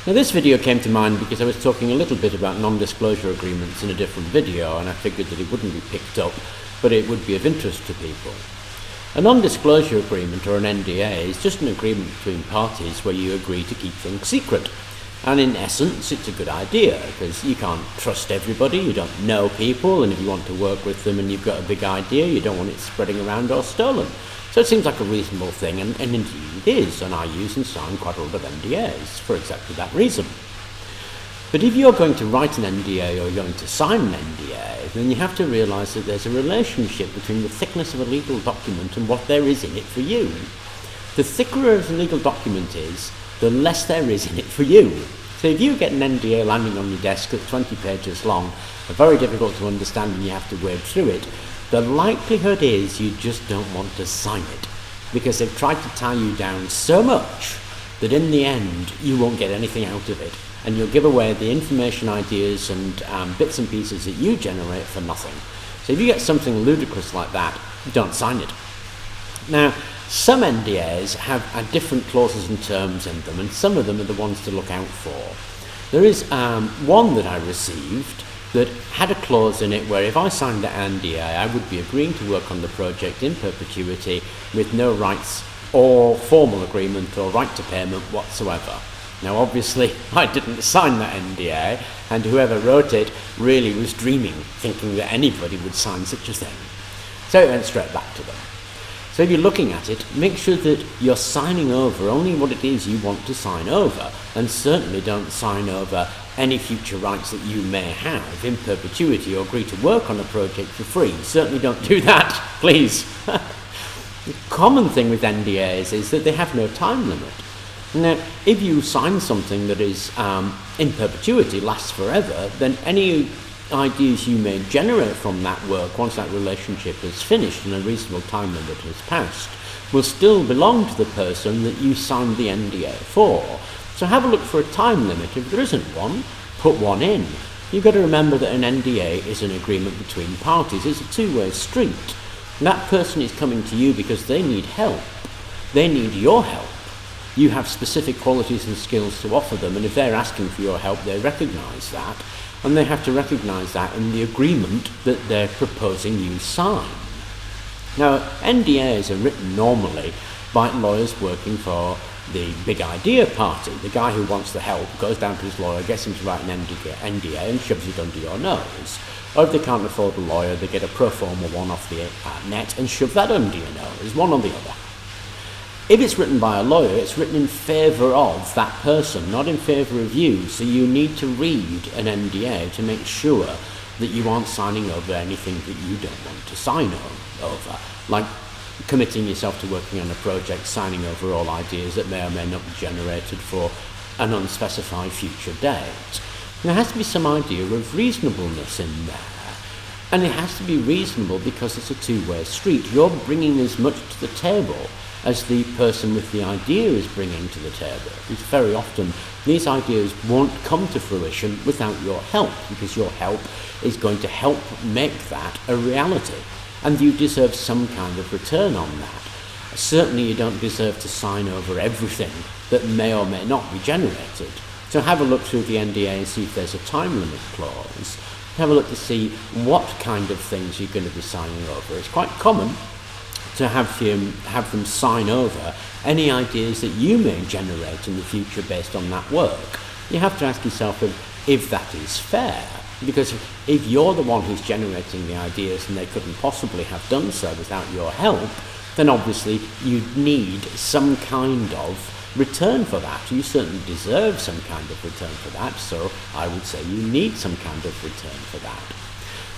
Now this video came to mind because I was talking a little bit about non-disclosure agreements in a different video, and I figured that it wouldn't be picked up, but it would be of interest to people. A non-disclosure agreement, or an NDA, is just an agreement between parties where you agree to keep things secret. And in essence, it's a good idea, because you can't trust everybody, you don't know people, and if you want to work with them and you've got a big idea, you don't want it spreading around or stolen. So it seems like a reasonable thing, and indeed it is, and I use and sign quite a lot of NDAs for exactly that reason. But if you're going to write an NDA or you're going to sign an NDA, then you have to realise that there's a relationship between the thickness of a legal document and what there is in it for you. The thicker a legal document is, the less there is in it for you. So if you get an NDA landing on your desk that's 20 pages long, very difficult to understand and you have to wade through it, the likelihood is you just don't want to sign it, because they've tried to tie you down so much that in the end you won't get anything out of it, and you'll give away the information, ideas and bits and pieces that you generate for nothing. So if you get something ludicrous like that, don't sign it. Now, some NDAs have different clauses and terms in them, and some of them are the ones to look out for. There is one that I received that had a clause in it where if I signed the NDA, I would be agreeing to work on the project in perpetuity with no rights or formal agreement or right to payment whatsoever. Now obviously I didn't sign that NDA, and whoever wrote it really was dreaming, thinking that anybody would sign such a thing. So it went straight back to them. So if you're looking at it, make sure that you're signing over only what it is you want to sign over, and certainly don't sign over any future rights that you may have in perpetuity or agree to work on a project for free. Certainly don't do that, please. The common thing with NDAs is that they have no time limit. Now, if you sign something that is in perpetuity, lasts forever, then any ideas you may generate from that work, once that relationship is finished and a reasonable time limit has passed, will still belong to the person that you signed the NDA for. So have a look for a time limit. If there isn't one, put one in. You've got to remember that an NDA is an agreement between parties. It's a two-way street. And that person is coming to you because they need help. They need your help. You have specific qualities and skills to offer them, and if they're asking for your help, they recognise that. And they have to recognise that in the agreement that they're proposing you sign. Now, NDAs are written normally by lawyers working for the big idea party. The guy who wants the help goes down to his lawyer, gets him to write an NDA and shoves it under your nose. Or if they can't afford a lawyer, they get a pro forma one off the net and shove that under your nose, one or the other. If it's written by a lawyer, it's written in favour of that person, not in favour of you. So you need to read an NDA to make sure that you aren't signing over anything that you don't want to sign over, like committing yourself to working on a project, signing over all ideas that may or may not be generated for an unspecified future date. There has to be some idea of reasonableness in there. And it has to be reasonable because it's a two-way street. You're bringing as much to the table as the person with the idea is bringing to the table. Because very often these ideas won't come to fruition without your help, because your help is going to help make that a reality. And you deserve some kind of return on that. Certainly you don't deserve to sign over everything that may or may not be generated. So have a look through the NDA and see if there's a time limit clause. Have a look to see what kind of things you're going to be signing over. It's quite common to have them sign over any ideas that you may generate in the future based on that work. You have to ask yourself if that is fair, because if you're the one who's generating the ideas and they couldn't possibly have done so without your help, then obviously you need some kind of return for that. You certainly deserve some kind of return for that, so I would say you need some kind of return for that.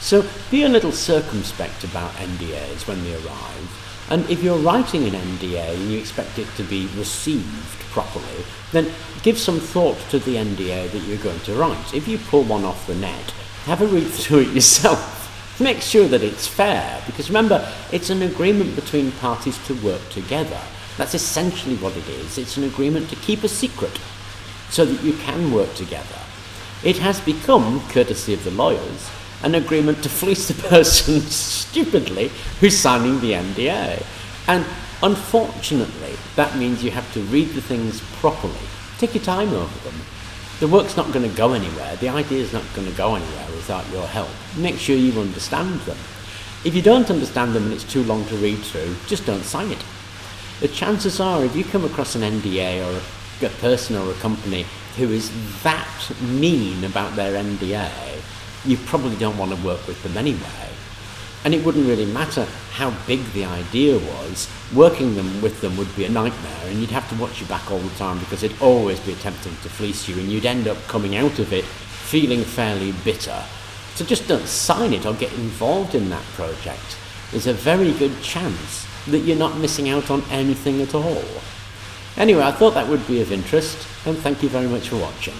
So be a little circumspect about NDAs when they arrive. And if you're writing an NDA and you expect it to be received properly, then give some thought to the NDA that you're going to write. If you pull one off the net, have a read through it yourself. Make sure that it's fair, because remember, it's an agreement between parties to work together. That's essentially what it is. It's an agreement to keep a secret so that you can work together. It has become, courtesy of the lawyers, an agreement to fleece the person stupidly who's signing the NDA. And unfortunately, that means you have to read the things properly. Take your time over them. The work's not going to go anywhere, the idea's not going to go anywhere without your help. Make sure you understand them. If you don't understand them and it's too long to read through, just don't sign it. The chances are, if you come across an NDA or a person or a company who is that mean about their NDA, you probably don't want to work with them anyway. And it wouldn't really matter how big the idea was, working with them would be a nightmare, and you'd have to watch your back all the time because it'd always be attempting to fleece you, and you'd end up coming out of it feeling fairly bitter. So just don't sign it or get involved in that project. There's a very good chance that you're not missing out on anything at all. Anyway, I thought that would be of interest, and thank you very much for watching.